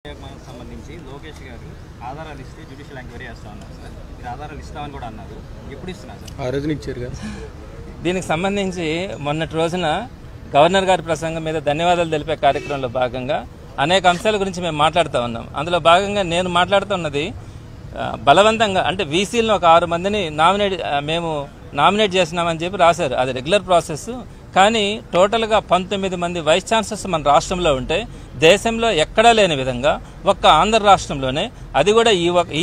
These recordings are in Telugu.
సంబంధించి లోకేష్ గారు ఆధారాలు ఇస్తే జ్యుడిషియల్ ఎంక్వైరీ చేస్తా ఉన్నారు సార్. మీరు ఆధారాలు ఇస్తామని కూడా అన్నారు. ఎప్పుడు ఇస్తున్నారు సార్? ఆ రోజున ఇచ్చారు కదా. దీనికి సంబంధించి మొన్నటి రోజున గవర్నర్ గారి ప్రసంగం మీద ధన్యవాదాలు తెలిపే కార్యక్రమంలో భాగంగా అనేక అంశాల గురించి మేము మాట్లాడుతూ ఉన్నాం. అందులో భాగంగా నేను మాట్లాడుతున్నది బలవంతంగా అంటే వీసీలను ఒక 6 మందిని మేము నామినేట్ చేసినామని చెప్పి రాశారు. అది రెగ్యులర్ ప్రాసెస్. కానీ టోటల్గా 19 మంది వైస్ ఛాన్సలర్స్ మన రాష్ట్రంలో ఉంటే దేశంలో ఎక్కడా లేని విధంగా ఒక్క ఆంధ్ర రాష్ట్రంలోనే, అది కూడా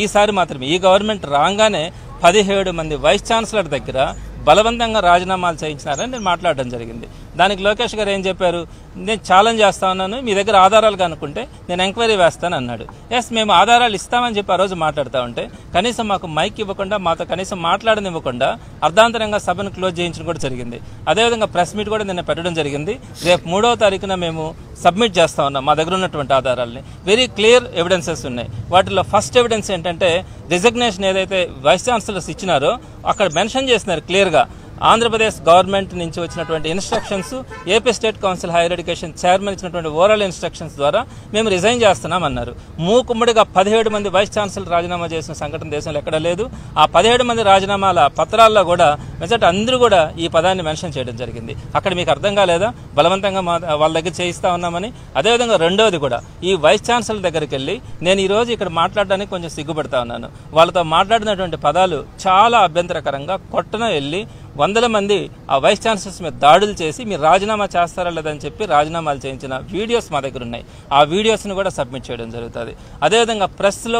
ఈసారి మాత్రమే ఈ గవర్నమెంట్ రాగానే 17 మంది వైస్ ఛాన్సలర్ దగ్గర బలవంతంగా రాజీనామాలు చేయించినారని నేను మాట్లాడడం జరిగింది. దానికి లోకేష్ గారు ఏం చెప్పారు, నేను ఛాలెంజ్ చేస్తా ఉన్నాను, మీ దగ్గర ఆధారాలు కనుక్కుంటే నేను ఎంక్వైరీ వేస్తాను అన్నాడు. ఎస్, మేము ఆధారాలు ఇస్తామని చెప్పి ఆ రోజు మాట్లాడుతూ ఉంటే కనీసం మాకు మైక్ ఇవ్వకుండా, మాతో కనీసం మాట్లాడనివ్వకుండా అర్ధాంతరంగా సభను క్లోజ్ చేయించడం కూడా జరిగింది. అదేవిధంగా ప్రెస్ మీట్ కూడా నిన్న పెట్టడం జరిగింది. రేపు 3వ తారీఖున మేము సబ్మిట్ చేస్తా ఉన్నాం మా దగ్గర ఉన్నటువంటి ఆధారాలని. వెరీ క్లియర్ ఎవిడెన్సెస్ ఉన్నాయి. వాటిలో ఫస్ట్ ఎవిడెన్స్ ఏంటంటే రిజిగ్నేషన్ ఏదైతే వైస్ ఛాన్సలర్స్ ఇచ్చినారో అక్కడ మెన్షన్ చేస్తున్నారు క్లియర్గా, ఆంధ్రప్రదేశ్ గవర్నమెంట్ నుంచి వచ్చినటువంటి instructions, AP state council higher education chairman ఇచ్చినటువంటి ఓవరాల్ ఇన్స్ట్రక్షన్స్ ద్వారా మేము రిజైన్ చేస్తున్నామన్నారు. మూకుమ్మడిగా 17 మంది వైస్ ఛాన్సలర్ రాజీనామా చేసిన సంఘటన దేశంలో ఎక్కడా లేదు. ఆ 17 మంది రాజీనామాల పత్రాల్లో కూడా మెజార్టీ అందరూ కూడా ఈ పదాన్ని మెన్షన్ చేయడం జరిగింది. అక్కడ మీకు అర్థం కాలేదా బలవంతంగా వాళ్ళ దగ్గర చేయిస్తా ఉన్నామని? అదేవిధంగా రెండోది కూడా, ఈ వైస్ ఛాన్సలర్ దగ్గరికి వెళ్ళి నేను ఈరోజు ఇక్కడ మాట్లాడడానికి కొంచెం సిగ్గుపడతా ఉన్నాను. వాళ్ళతో మాట్లాడినటువంటి పదాలు చాలా అభ్యంతరకరంగా, కొట్టన వెళ్ళి వందల మంది ఆ వైస్ ఛాన్సలర్స్ మీద దాడులు చేసి మీరు రాజీనామా చేస్తారా లేదని చెప్పి రాజీనామాలు చేయించిన వీడియోస్ మా దగ్గర ఉన్నాయి. ఆ వీడియోస్ని కూడా సబ్మిట్ చేయడం జరుగుతుంది. అదేవిధంగా ప్రెస్లో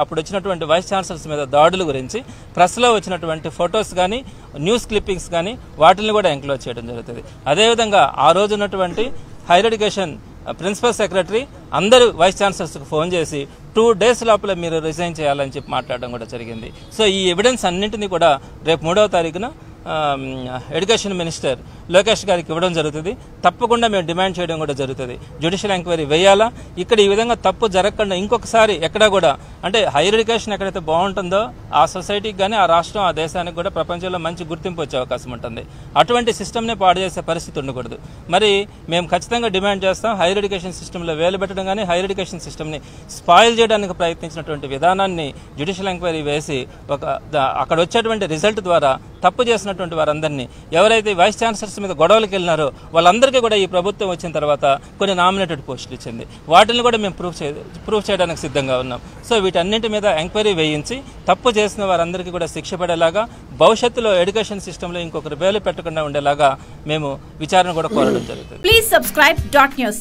అప్పుడు వచ్చినటువంటి వైస్ ఛాన్సలర్స్ మీద దాడుల గురించి ప్రెస్లో వచ్చినటువంటి ఫొటోస్ కానీ, న్యూస్ క్లిప్పింగ్స్ కానీ వాటిని కూడా ఎంక్లోజ్ చేయడం జరుగుతుంది. అదేవిధంగా ఆ రోజు ఉన్నటువంటి హైయర్ ఎడ్యుకేషన్ ప్రిన్సిపల్ సెక్రటరీ అందరూ వైస్ ఛాన్సలర్స్కి ఫోన్ చేసి 2 days లోపల మీరు రిజైన్ చేయాలని చెప్పి మాట్లాడడం కూడా జరిగింది. సో ఈ ఎవిడెన్స్ అన్నింటినీ కూడా రేపు 3వ తారీఖున ఎడ్యుకేషన్ మినిస్టర్ లోకేష్ గారికి ఇవ్వడం జరుగుతుంది. తప్పకుండా మేము డిమాండ్ చేయడం కూడా జరుగుతుంది. జ్యుడిషియల్ ఎంక్వైరీ వేయాలా, ఇక్కడ ఈ విధంగా తప్పు జరగకుండా ఇంకొకసారి ఎక్కడా కూడా, అంటే హైయర్ ఎడ్యుకేషన్ ఎక్కడైతే బాగుంటుందో ఆ సొసైటీకి కానీ, ఆ రాష్ట్రం, ఆ దేశానికి కూడా ప్రపంచంలో మంచి గుర్తింపు వచ్చే అవకాశం ఉంటుంది. అటువంటి సిస్టమ్నే పాడు చేసే పరిస్థితి ఉండకూడదు. మరి మేము ఖచ్చితంగా డిమాండ్ చేస్తాం, హైయర్ ఎడ్యుకేషన్ సిస్టంలో వేలు పెట్టడం కానీ, హైయర్ ఎడ్యుకేషన్ సిస్టమ్ని స్పాయిల్ చేయడానికి ప్రయత్నించినటువంటి విధానాన్ని జ్యుడిషియల్ ఎంక్వైరీ వేసి అక్కడ వచ్చేటువంటి రిజల్ట్ ద్వారా తప్పు చేసినటువంటి వారందరినీ, ఎవరైతే వైస్ ఛాన్సలర్స్ మీద గొడవలకు వెళ్ళినారో వాళ్ళందరికీ కూడా ఈ ప్రభుత్వం వచ్చిన తర్వాత కొన్ని నామినేటెడ్ పోస్టులు ఇచ్చింది. వాటిని కూడా మేము ప్రూఫ్ చేయడానికి సిద్ధంగా ఉన్నాం. సో వీటన్నింటి మీద ఎంక్వైరీ వేయించి తప్పు చేసిన వారందరికీ కూడా శిక్ష పడేలాగా, భవిష్యత్తులో ఎడ్యుకేషన్ సిస్టంలో ఇంకొకరు వేలు పెట్టకుండా ఉండేలాగా మేము విచారణ కూడా కోరడం జరుగుతుంది. Please subscribe .news